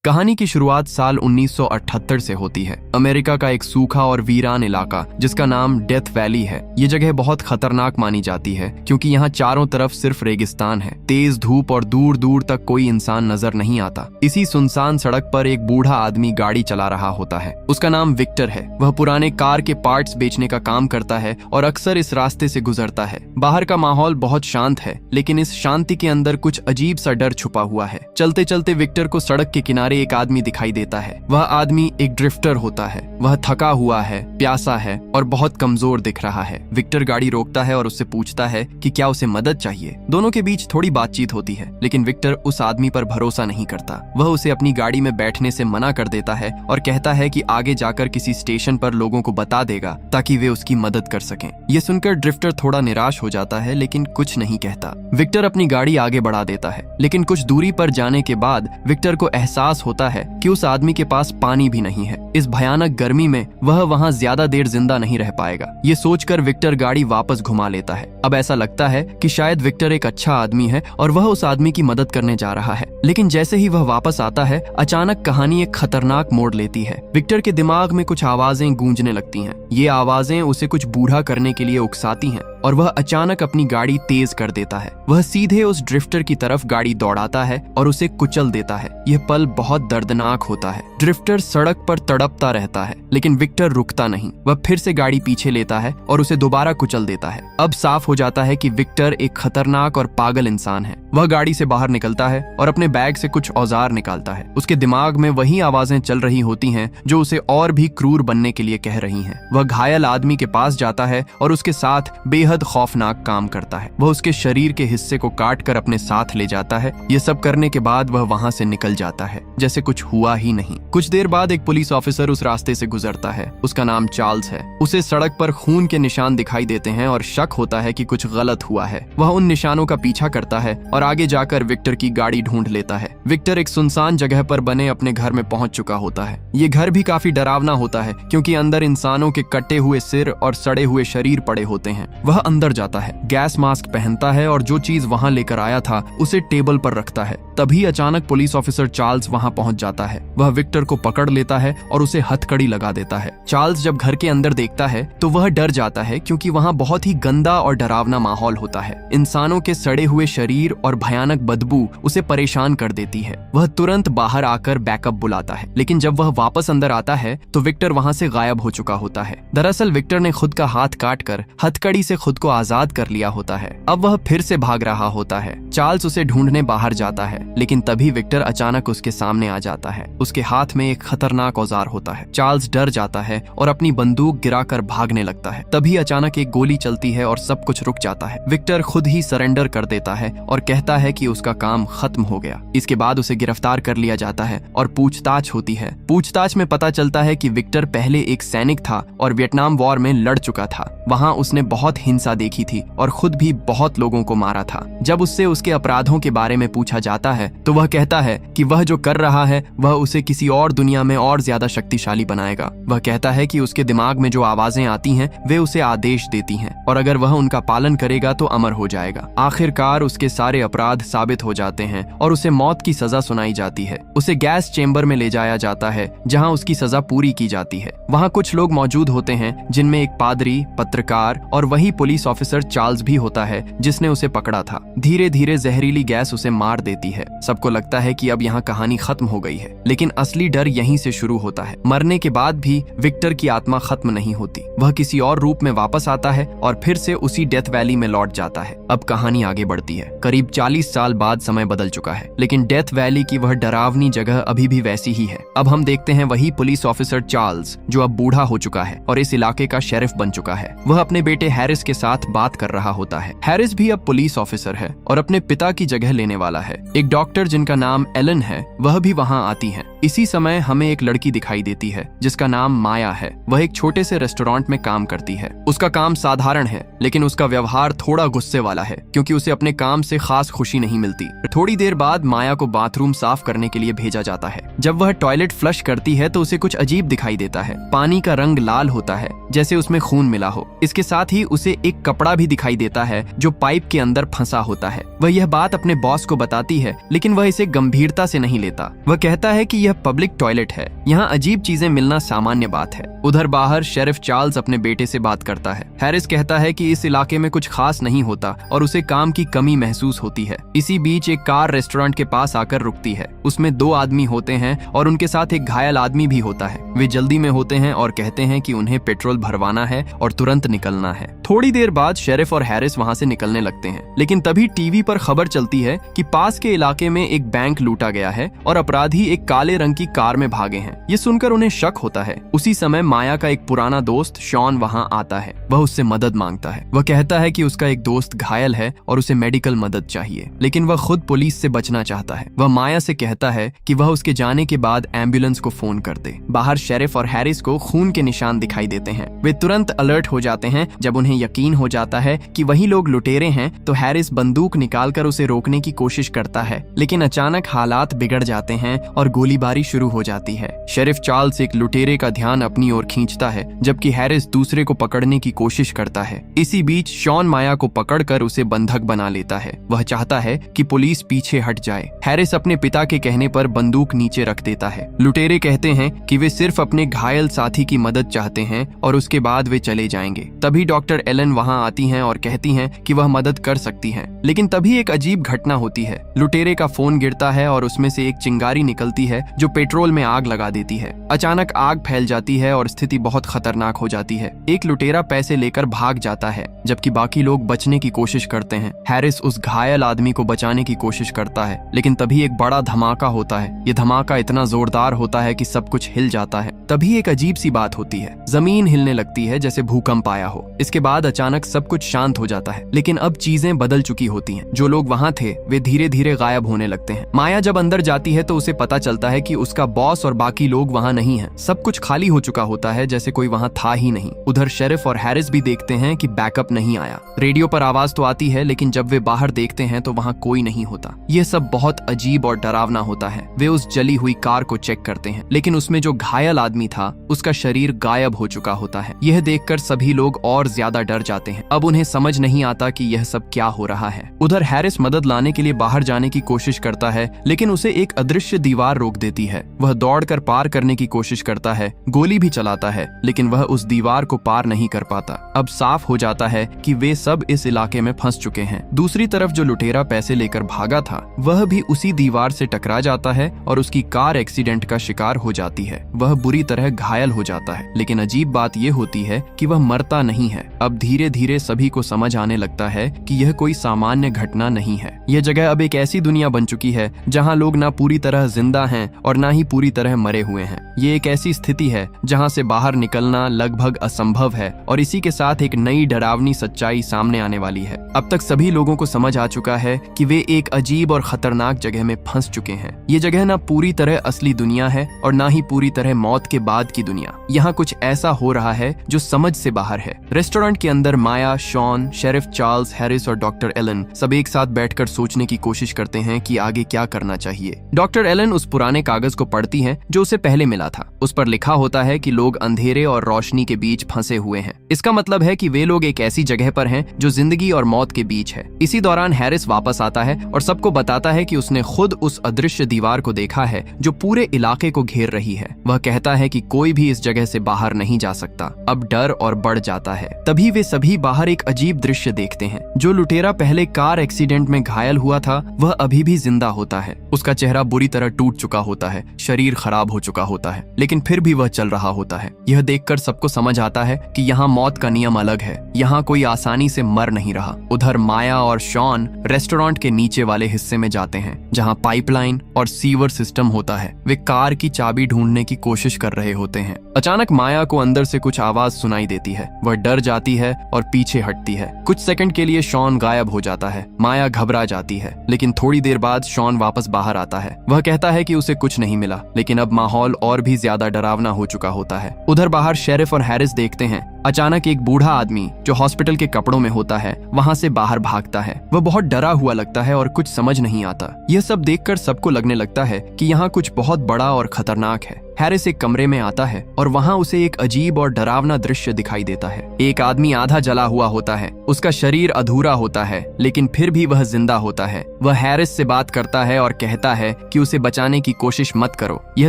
कहानी की शुरुआत साल 1978 से होती है। अमेरिका का एक सूखा और वीरान इलाका जिसका नाम डेथ वैली है। ये जगह बहुत खतरनाक मानी जाती है क्योंकि यहाँ चारों तरफ सिर्फ रेगिस्तान है, तेज धूप और दूर दूर तक कोई इंसान नजर नहीं आता। इसी सुनसान सड़क पर एक बूढ़ा आदमी गाड़ी चला रहा होता है। उसका नाम विक्टर है। वह पुराने कार के पार्ट्स बेचने का काम करता है और अक्सर इस रास्ते से गुजरता है। बाहर का माहौल बहुत शांत है, लेकिन इस शांति के अंदर कुछ अजीब सा डर छुपा हुआ है। चलते चलते विक्टर को सड़क के किनारे एक आदमी दिखाई देता है। वह आदमी एक ड्रिफ्टर होता है। वह थका हुआ है, प्यासा है और बहुत कमजोर दिख रहा है। विक्टर गाड़ी रोकता है और उससे पूछता है कि क्या उसे मदद चाहिए। दोनों के बीच थोड़ी बातचीत होती है, लेकिन विक्टर उस आदमी पर भरोसा नहीं करता। वह उसे अपनी गाड़ी में बैठने से मना कर देता है और कहता है कि आगे जाकर किसी स्टेशन पर लोगों को बता देगा ताकि वे उसकी मदद कर सकें। ये सुनकर ड्रिफ्टर थोड़ा निराश हो जाता है, लेकिन कुछ नहीं कहता। विक्टर अपनी गाड़ी आगे बढ़ा देता है, लेकिन कुछ दूरी पर जाने के बाद विक्टर को एहसास होता है कि उस आदमी के पास पानी भी नहीं है। इस भयानक गर्मी में वह वहां ज्यादा देर जिंदा नहीं रह पाएगा। ये सोचकर विक्टर गाड़ी वापस घुमा लेता है। अब ऐसा लगता है कि शायद विक्टर एक अच्छा आदमी है और वह उस आदमी की मदद करने जा रहा है। लेकिन जैसे ही वह वापस आता है, अचानक कहानी एक खतरनाक मोड़ लेती है। विक्टर के दिमाग में कुछ आवाजें गूंजने लगती हैं। ये आवाजें उसे कुछ बूढ़ा करने के लिए उकसाती हैं और वह अचानक अपनी गाड़ी तेज कर देता है। वह सीधे उस ड्रिफ्टर की तरफ गाड़ी दौड़ाता है और उसे कुचल देता है। यह पल बहुत दर्दनाक होता है। ड्रिफ्टर सड़क पर तड़पता रहता है, लेकिन विक्टर रुकता नहीं। वह फिर से गाड़ी पीछे लेता है और उसे दोबारा कुचल देता है। अब साफ हो जाता है कि विक्टर एक खतरनाक और पागल इंसान है। वह गाड़ी से बाहर निकलता है और अपने बैग से कुछ औजार निकालता है। उसके दिमाग में वही आवाजें चल रही होती हैं जो उसे और भी क्रूर बनने के लिए कह रही हैं। वह घायल आदमी के पास जाता है और उसके साथ बेहद खौफनाक काम करता है। वह उसके शरीर के हिस्से को काट कर अपने साथ ले जाता है। ये सब करने के बाद वह वहां से निकल जाता है जैसे कुछ हुआ ही नहीं। कुछ देर बाद एक पुलिस ऑफिसर उस रास्ते से गुजरता है। उसका नाम चार्ल्स है। उसे सड़क पर खून के निशान दिखाई देते हैं और शक होता है कि कुछ गलत हुआ है। वह उन निशानों का पीछा करता है और आगे जाकर विक्टर की गाड़ी ढूंढ लेता है। विक्टर एक सुनसान जगह पर बने अपने घर में पहुंच चुका होता है। ये घर भी काफी डरावना होता है क्योंकि अंदर इंसानों के कटे हुए सिर और सड़े हुए शरीर पड़े होते हैं। वह अंदर जाता है, गैस मास्क पहनता है और जो चीज वहां लेकर आया था उसे टेबल पर रखता है। तभी अचानक पुलिस ऑफिसर चार्ल्स वहां पहुंच जाता है। वह विक्टर को पकड़ लेता है और उसे हथकड़ी लगा देता है। चार्ल्स जब घर के अंदर देखता है तो वह डर जाता है क्योंकि वहां बहुत ही गंदा और डरावना माहौल होता है। इंसानों के सड़े हुए शरीर और भयानक बदबू उसे परेशान कर देती है। वह तुरंत बाहर आकर बैकअप बुलाता है, लेकिन जब वह वापस अंदर आता है तो विक्टर वहां से गायब हो चुका होता है। दरअसल विक्टर ने खुद का हाथ काटकर हथकड़ी से खुद को आजाद कर लिया होता है। अब वह फिर से भाग रहा होता है। चार्ल्स उसे ढूंढने बाहर जाता है, लेकिन तभी विक्टर अचानक उसके सामने आ जाता है। उसके हाथ में एक खतरनाक औजार होता है। चार्ल्स डर जाता है और अपनी बंदूक गिराकर भागने लगता है। तभी अचानक एक गोली चलती है और सब कुछ रुक जाता है। विक्टर खुद ही सरेंडर कर देता है और कहता है कि उसका काम खत्म हो गया। इसके बाद उसे गिरफ्तार कर लिया जाता है और पूछताछ होती है। पूछताछ में पता चलता है कि विक्टर पहले एक सैनिक था और वियतनाम वॉर में लड़ चुका था। वहां उसने बहुत हिंसा देखी थी और खुद भी बहुत लोगों को मारा था। जब उससे उसके अपराधों के बारे में पूछा जाता है तो वह कहता है कि वह जो कर रहा है वह उसे किसी और दुनिया में और ज्यादा शक्तिशाली बनाएगा। वह कहता है कि उसके दिमाग में जो आवाजें आती हैं वे उसे आदेश देती हैं और अगर वह उनका पालन करेगा तो अमर हो जाएगा। आखिरकार उसके सारे अपराध साबित हो जाते हैं और उसे मौत की सजा सुनाई जाती है। उसे गैस चेंबर में ले जाया जाता है जहां उसकी सजा पूरी की जाती है। वहां कुछ लोग मौजूद होते हैं जिनमें एक पादरी, पत्रकार और वही पुलिस ऑफिसर चार्ल्स भी होता है जिसने उसे पकड़ा था। धीरे धीरे जहरीली गैस उसे मार देती है। सबको लगता है कि अब यहाँ कहानी खत्म हो गई है, लेकिन असली डर यहीं से शुरू होता है। मरने के बाद भी विक्टर की आत्मा खत्म नहीं होती। वह किसी और रूप में वापस आता है और फिर से उसी डेथ वैली में लौट जाता है। अब कहानी आगे बढ़ती है। करीब 40 साल बाद समय बदल चुका है, लेकिन डेथ वैली की वह डरावनी जगह अभी भी वैसी ही है। अब हम देखते हैं वही पुलिस ऑफिसर चार्ल्स जो अब बूढ़ा हो चुका है और इस इलाके का शेरिफ बन चुका है। वह अपने बेटे हैरिस के साथ बात कर रहा होता है। हैरिस भी अब पुलिस ऑफिसर है और अपने पिता की जगह लेने वाला है। एक डॉक्टर जिनका नाम एलन है वह भी वहां आती है। इसी समय हमें एक लड़की दिखाई देती है जिसका नाम माया है। वह एक छोटे से रेस्टोरेंट में काम करती है। उसका काम साधारण है, लेकिन उसका व्यवहार थोड़ा गुस्से वाला है क्योंकि उसे अपने काम से खास खास खुशी नहीं मिलती। थोड़ी देर बाद माया को बाथरूम साफ करने के लिए भेजा जाता है। जब वह टॉयलेट फ्लश करती है तो उसे कुछ अजीब दिखाई देता है। पानी का रंग लाल होता है, जैसे उसमें खून मिला हो। इसके साथ ही उसे एक कपड़ा भी दिखाई देता है जो पाइप के अंदर फंसा होता है। वह यह बात अपने बॉस को बताती है, लेकिन वह इसे गंभीरता से नहीं लेता। वह कहता है कि यह पब्लिक टॉयलेट है, यहाँ अजीब चीजें मिलना सामान्य बात है। उधर बाहर शेरिफ चार्ल्स अपने बेटे से बात करता है। हैरिस कहता है कि इस इलाके में कुछ खास नहीं होता और उसे काम की कमी महसूस होती है। इसी बीच एक कार रेस्टोरेंट के पास आकर रुकती है। उसमें 2 आदमी होते हैं और उनके साथ एक घायल आदमी भी होता है। वे जल्दी में होते हैं और कहते हैं कि उन्हें पेट्रोल भरवाना है और तुरंत निकलना है। थोड़ी देर बाद शेरिफ और हैरिस वहां से निकलने लगते हैं, लेकिन तभी टीवी पर खबर चलती है कि पास के इलाके में एक बैंक लूटा गया है और अपराधी एक काले रंग की कार में भागे हैं। ये सुनकर उन्हें शक होता है। उसी समय माया का एक पुराना दोस्त शॉन वहां आता है। वह उससे मदद मांगता है। वह कहता है कि उसका एक दोस्त घायल है और उसे मेडिकल मदद चाहिए, लेकिन वह खुद पुलिस से बचना चाहता है। वह माया से कहता है कि वह उसके जाने के बाद एम्बुलेंस को फोन कर दे। बाहर शेरिफ और हैरिस को खून के निशान दिखाई देते हैं। वे तुरंत अलर्ट हो जाते हैं। जब उन्हें यकीन हो जाता है कि वही लोग लुटेरे हैं तो हैरिस बंदूक निकालकर उसे रोकने की कोशिश करता है, लेकिन अचानक हालात बिगड़ जाते हैं और गोलीबारी शुरू हो जाती है। शेरिफ चार्ल्स एक लुटेरे का ध्यान अपनी ओर खींचता है, जबकि हैरिस दूसरे को पकड़ने की कोशिश करता है। इसी बीच शॉन माया को पकड़कर उसे बंधक बना लेता है। वह चाहता है कि पुलिस पीछे हट जाए। हैरिस अपने पिता के कहने पर बंदूक नीचे रख देता है। लुटेरे कहते हैं कि वे सिर्फ अपने घायल साथी की मदद चाहते हैं और उसके बाद वे चले जाएंगे। तभी डॉक्टर एलन वहां आती हैं और कहती हैं कि वह मदद कर सकती हैं। लेकिन तभी एक अजीब घटना होती है। लुटेरे का फोन गिरता है और उसमें से एक चिंगारी निकलती है जो पेट्रोल में आग लगा देती है। अचानक आग फैल जाती है और स्थिति बहुत खतरनाक हो जाती है। एक लुटेरा पैसे लेकर भाग जाता है, जबकि बाकी लोग बचने की कोशिश करते हैं। हैरिस उस घायल आदमी को बचाने की कोशिश करता है, लेकिन तभी एक बड़ा धमाका होता है। ये धमाका इतना जोरदार होता है कि सब कुछ हिल जाता है। तभी एक अजीब सी बात होती है। जमीन हिलने लगती है जैसे भूकंप आया हो। इसके बाद अचानक सब कुछ शांत हो जाता है, लेकिन अब चीजें बदल चुकी होती हैं। जो लोग वहां थे वे धीरे धीरे गायब होने लगते हैं। माया जब अंदर जाती है तो उसे पता चलता है कि उसका बॉस और बाकी लोग वहां नहीं हैं। सब कुछ खाली हो चुका होता है, जैसे कोई वहां था ही नहीं। उधर शेरिफ और हैरिस भी देखते हैं कि बैकअप नहीं आया। रेडियो पर आवाज तो आती है, लेकिन जब वे बाहर देखते हैं तो वहां कोई नहीं होता। यह सब बहुत अजीब और डरावना होता है। वे उस जली हुई कार को चेक करते हैं, लेकिन उसमें जो घायल आदमी था उसका शरीर गायब हो चुका होता है। यह देखकर सभी लोग और ज्यादा डर जाते हैं। अब उन्हें समझ नहीं आता कि यह सब क्या हो रहा है। उधर हैरिस मदद लाने के लिए बाहर जाने की कोशिश करता है, लेकिन उसे एक अदृश्य दीवार रोक देती है। वह दौड़कर पार करने की कोशिश करता है, गोली भी चलाता है, लेकिन वह उस दीवार को पार नहीं कर पाता। अब साफ हो जाता है कि वे सब इस इलाके में फंस चुके हैं। दूसरी तरफ जो लुटेरा पैसे लेकर भागा था वह भी उसी दीवार से टकरा जाता है और उसकी कार एक्सीडेंट का शिकार हो जाती है। वह बुरी तरह घायल हो जाता है, लेकिन अजीब बात यह होती है कि वह मरता नहीं है। अब धीरे धीरे सभी को समझ आने लगता है कि यह कोई सामान्य घटना नहीं है। यह जगह अब एक ऐसी दुनिया बन चुकी है जहां लोग ना पूरी तरह जिंदा हैं और ना ही पूरी तरह मरे हुए हैं। ये एक ऐसी स्थिति है जहां से बाहर निकलना लगभग असंभव है और इसी के साथ एक नई डरावनी सच्चाई सामने आने वाली है। अब तक सभी लोगों को समझ आ चुका है कि वे एक अजीब और खतरनाक जगह में फंस चुके हैं। ये जगह ना पूरी तरह असली दुनिया है और ना ही पूरी तरह मौत के बाद की दुनिया। यहाँ कुछ ऐसा हो रहा है जो समझ से बाहर है। रेस्टोरेंट के अंदर माया, शॉन, शेरिफ चार्ल्स, हैरिस और डॉक्टर एलन सब एक साथ बैठकर सोचने की कोशिश करते हैं कि आगे क्या करना चाहिए। डॉक्टर एलन उस पुराने कागज को पढ़ती हैं जो उसे पहले मिला था। उस पर लिखा होता है कि लोग अंधेरे और रोशनी के बीच फंसे हुए हैं। इसका मतलब है कि वे लोग एक ऐसी जगह पर हैं जो जिंदगी और मौत के बीच है। इसी दौरान हैरिस वापस आता है और सबको बताता है कि उसने खुद उस अदृश्य दीवार को देखा है जो पूरे इलाके को घेर रही है। वह कहता है कि कोई भी इस जगह से बाहर नहीं जा सकता। अब डर और बढ़ जाता है। तभी वे सभी बाहर एक अजीब दृश्य देखते हैं। जो लुटेरा पहले कार एक्सीडेंट में घायल हुआ था वह अभी भी जिंदा होता है। उसका चेहरा बुरी तरह टूट चुका होता है, शरीर खराब हो चुका होता है, लेकिन फिर भी वह चल रहा होता है। यह देखकर सबको समझ आता है कि यहाँ मौत का नियम अलग है। यहाँ कोई आसानी से मर नहीं रहा। उधर माया और शॉन रेस्टोरेंट के नीचे वाले हिस्से में जाते हैं जहाँ पाइपलाइन और सीवर सिस्टम होता है। वे कार की चाबी ढूंढने की कोशिश कर रहे होते हैं। अचानक माया को अंदर से कुछ आवाज सुनाई देती है। वह डर जाती है है और पीछे हटती है। कुछ सेकंड के लिए शॉन गायब हो जाता है। माया घबरा जाती है, लेकिन थोड़ी देर बाद शॉन वापस बाहर आता है। वह कहता है कि उसे कुछ नहीं मिला, लेकिन अब माहौल और भी ज्यादा डरावना हो चुका होता है। उधर बाहर शेरिफ और हैरिस देखते हैं अचानक एक बूढ़ा आदमी जो हॉस्पिटल के कपड़ों में होता है वहां से बाहर भागता है। वह बहुत डरा हुआ लगता है और कुछ समझ नहीं आता। यह सब देखकर सबको लगने लगता है कि यहाँ कुछ बहुत बड़ा और खतरनाक है। हैरिस एक कमरे में आता है और वहाँ उसे एक अजीब और डरावना दृश्य दिखाई देता है। एक आदमी आधा जला हुआ होता है, उसका शरीर अधूरा होता है, लेकिन फिर भी वह जिंदा होता है। वह हैरिस से बात करता है और कहता है कि उसे बचाने की कोशिश मत करो। यह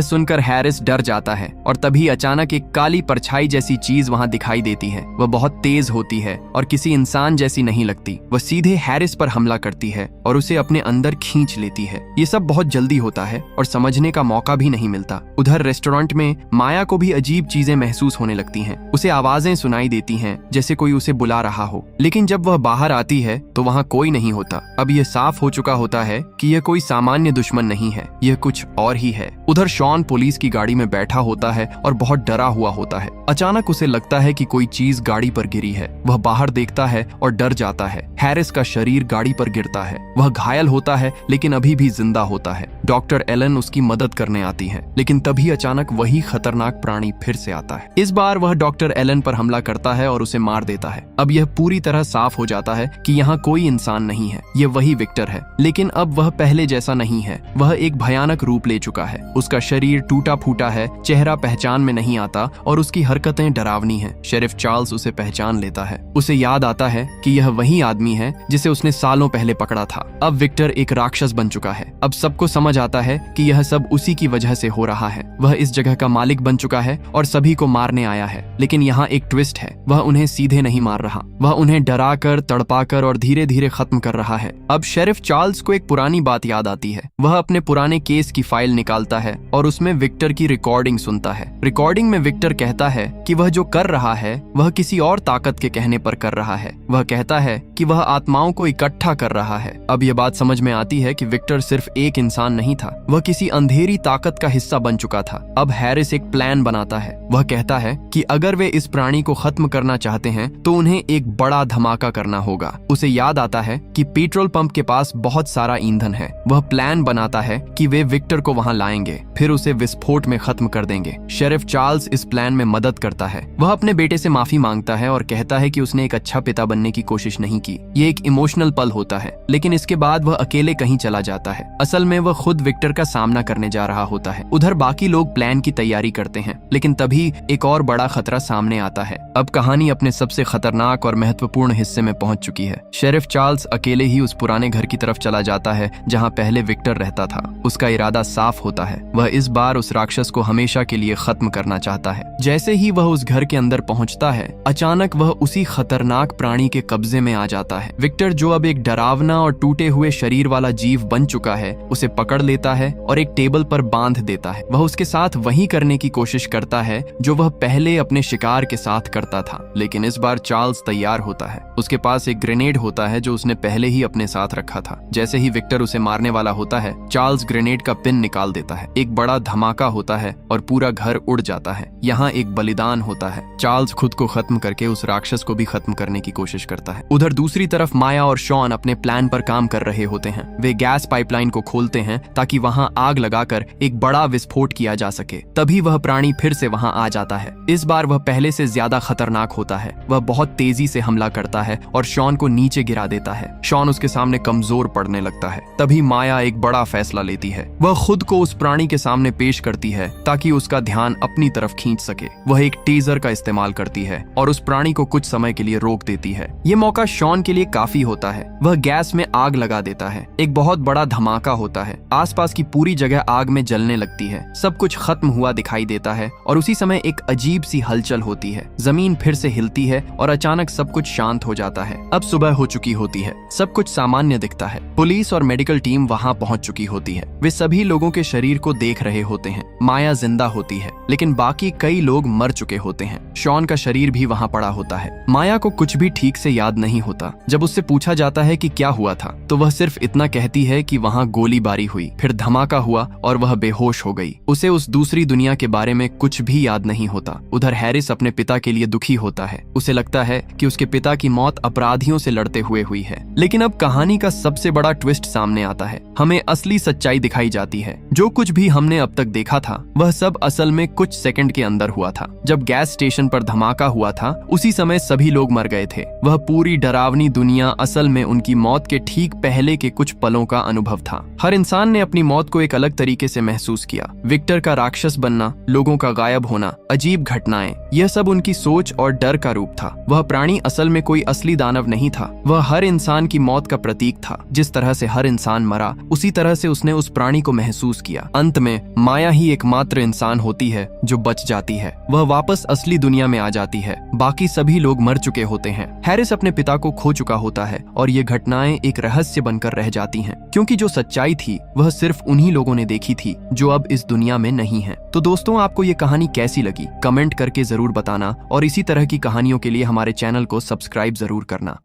सुनकर हैरिस डर जाता है और तभी अचानक एक काली परछाई जैसी चीज वहाँ दिखाई देती है। वह बहुत तेज होती है और किसी इंसान जैसी नहीं लगती। वह सीधे हैरिस पर हमला करती है और उसे अपने अंदर खींच लेती है। ये सब बहुत जल्दी होता है और समझने का मौका भी नहीं मिलता। उधर रेस्टोरेंट में माया को भी अजीब चीजें महसूस होने लगती हैं। उसे आवाजें सुनाई देती हैं जैसे कोई उसे बुला रहा हो, लेकिन जब वह बाहर आती है तो वहाँ कोई नहीं होता। अब यह साफ हो चुका होता है कि यह कोई सामान्य दुश्मन नहीं है, यह कुछ और ही है। उधर शॉन पुलिस की गाड़ी में बैठा होता है और बहुत डरा हुआ होता है। अचानक उसे लगता है कि कोई चीज गाड़ी पर गिरी है। वह बाहर देखता है और डर जाता है। हैरिस का शरीर गाड़ी पर गिरता है। वह घायल होता है लेकिन अभी भी जिंदा होता है। डॉक्टर एलन उसकी मदद करने आती है, लेकिन तभी अचानक वही खतरनाक प्राणी फिर से आता है। इस बार वह डॉक्टर एलन पर हमला करता है और उसे मार देता है। अब यह पूरी तरह साफ हो जाता है कि यहाँ कोई इंसान नहीं है, यह वही विक्टर है। लेकिन अब वह पहले जैसा नहीं है। वह एक भयानक रूप ले चुका है। उसका शरीर टूटा फूटा है, चेहरा पहचान में नहीं आता और उसकी हरकतें डरावनी हैं। शेरिफ चार्ल्स उसे पहचान लेता है। उसे याद आता है कि यह वही आदमी है जिसे उसने सालों पहले पकड़ा था। अब विक्टर एक राक्षस बन चुका है। अब सबको समझ आता है कि यह सब उसी की वजह से हो रहा है। वह इस जगह का मालिक बन चुका है और सभी को मारने आया है। लेकिन यहाँ एक ट्विस्ट है, वह उन्हें सीधे नहीं मार रहा। वह उन्हें डराकर, तड़पाकर और धीरे धीरे खत्म कर रहा है। अब शेरिफ चार्ल्स को एक पुरानी बात याद आती है। वह अपने पुराने केस की फाइल निकालता है और उसमें विक्टर की रिकॉर्डिंग सुनता है। रिकॉर्डिंग में विक्टर कहता है कि वह जो कर रहा है वह किसी और ताकत के कहने पर कर रहा है। वह कहता है कि वह आत्माओं को इकट्ठा कर रहा है। अब यह बात समझ में आती है कि विक्टर सिर्फ एक इंसान नहीं था, वह किसी अंधेरी ताकत का हिस्सा बन चुका था। अब हैरिस एक प्लान बनाता है। वह कहता है कि अगर वे इस प्राणी को खत्म करना चाहते हैं तो उन्हें एक बड़ा धमाका करना होगा। उसे याद आता है कि पेट्रोल पंप के पास बहुत सारा ईंधन है। वह प्लान बनाता है कि वे विक्टर को वहां लाएंगे, फिर उसे विस्फोट में खत्म कर देंगे। शेरिफ चार्ल्स इस प्लान में मदद करता है। वह अपने बेटे से माफी मांगता है और कहता है कि उसने एक अच्छा पिता बनने की कोशिश नहीं की। ये एक इमोशनल पल होता है, लेकिन इसके बाद वह अकेले कहीं चला जाता है। असल में वह खुद विक्टर का सामना करने जा रहा होता है। उधर बाकी लोग प्लान की तैयारी करते हैं, लेकिन तभी एक और बड़ा खतरा सामने आता है। अब कहानी अपने सबसे खतरनाक और महत्वपूर्ण हिस्से में पहुंच चुकी है। शेरिफ चार्ल्स अकेले ही उस पुराने घर की तरफ चला जाता है जहां पहले विक्टर रहता था। उसका इरादा साफ होता है, वह इस बार उस राक्षस को हमेशा के लिए खत्म करना चाहता है। जैसे ही वह उस घर के अंदर पहुंचता है, अचानक वह उसी खतरनाक प्राणी के कब्जे में आ जाता है। विक्टर, जो अब एक डरावना और टूटे हुए शरीर वाला जीव बन चुका है, उसे पकड़ लेता है और एक टेबल पर बांध देता है। वह उसके साथ वही करने की कोशिश करता है जो वह पहले अपने शिकार के साथ करता था, लेकिन इस बार चार्ल्स तैयार होता है। उसके पास एक ग्रेनेड होता है जो उसने पहले ही अपने साथ रखा था। जैसे ही विक्टर उसे मारने वाला होता है, चार्ल्स ग्रेनेड का पिन निकाल देता है। एक बड़ा धमाका होता है और पूरा घर उड़ जाता है। यहाँ एक बलिदान होता है। चार्ल्स खुद को खत्म करके उस राक्षस को भी खत्म करने की कोशिश करता है। उधर दूसरी तरफ माया और शॉन अपने प्लान पर काम कर रहे होते हैं। वे गैस पाइपलाइन को खोलते हैं ताकि वहाँ आग लगाकर एक बड़ा विस्फोट किया जा सके। तभी वह प्राणी फिर से वहाँ आ जाता है। इस बार वह पहले से ज्यादा खतरनाक होता है। वह बहुत तेजी से हमला करता है और शॉन को नीचे गिरा देता है। शॉन उसके सामने कमजोर पड़ने लगता है। तभी माया एक बड़ा फैसला लेती है। वह खुद को उस प्राणी के सामने पेश करती है ताकि उसका ध्यान अपनी तरफ खींच सके। वह एक टेजर का इस्तेमाल करती है और उस प्राणी को कुछ समय के लिए रोक देती है। ये मौका शॉन के लिए काफी होता है। वह गैस में आग लगा देता है। एक बहुत बड़ा धमाका होता है। आसपास की पूरी जगह आग में जलने लगती है। सब कुछ खत्म हुआ दिखाई देता है और उसी समय एक अजीब सी हलचल होती है। जमीन फिर से हिलती है और अचानक सब कुछ शांत हो जाता है। अब सुबह हो चुकी होती है। सब कुछ सामान्य दिखता है। पुलिस और मेडिकल टीम वहाँ पहुँच चुकी होती है। वे सभी लोगों के शरीर को देख रहे होते हैं। माया जिंदा होती है, लेकिन बाकी कई लोग मर चुके होते हैं। शॉन का शरीर भी वहाँ पड़ा होता है। माया को कुछ भी ठीक से याद नहीं होता। जब उससे पूछा जाता है कि क्या हुआ था, तो वह सिर्फ इतना कहती है कि वहाँ गोलीबारी हुई। हुई, फिर धमाका हुआ और वह बेहोश हो गई। उसे उस दूसरी दुनिया के बारे में कुछ भी याद नहीं होता। उधर हैरिस अपने पिता के लिए दुखी होता है। उसे लगता है कि उसके पिता की मौत अपराधियों से लड़ते हुए हुई है। लेकिन अब कहानी का सबसे बड़ा ट्विस्ट सामने आता है। हमें असली सच्चाई दिखाई जाती है। जो कुछ भी हमने अब तक देखा था वह सब असल में कुछ सेकंड के अंदर हुआ था। जब गैस स्टेशन पर धमाका हुआ था उसी समय सभी लोग मर गए थे। वह पूरी डरावनी दुनिया असल में उनकी मौत के ठीक पहले के कुछ पलों का अनुभव था। हर इंसान ने अपनी मौत को एक अलग तरीके से महसूस किया। विक्टर का राक्षस बनना, लोगों का गायब होना, अजीब घटनाएं, यह सब उनकी सोच और डर का रूप था। वह प्राणी असल में कोई असली दानव नहीं था। वह हर इंसान की मौत का प्रतीक था। जिस तरह से हर इंसान मरा उसी तरह से उसने उस प्राणी को महसूस किया। अंत में माया ही एकमात्र इंसान होती है जो बच जाती है। वह वापस असली दुनिया में आ जाती है। बाकी सभी लोग मर चुके होते हैं। हैरिस अपने पिता को खो चुका होता है और ये घटनाएं एक रहस्य बनकर रह जाती हैं, क्योंकि जो सच्चाई थी वह सिर्फ उन्हीं लोगों ने देखी थी जो अब इस दुनिया में नहीं है। तो दोस्तों, आपको ये कहानी कैसी लगी कमेंट करके जरूर बताना और इसी तरह की कहानियों के लिए हमारे चैनल को सब्सक्राइब जरूर करना।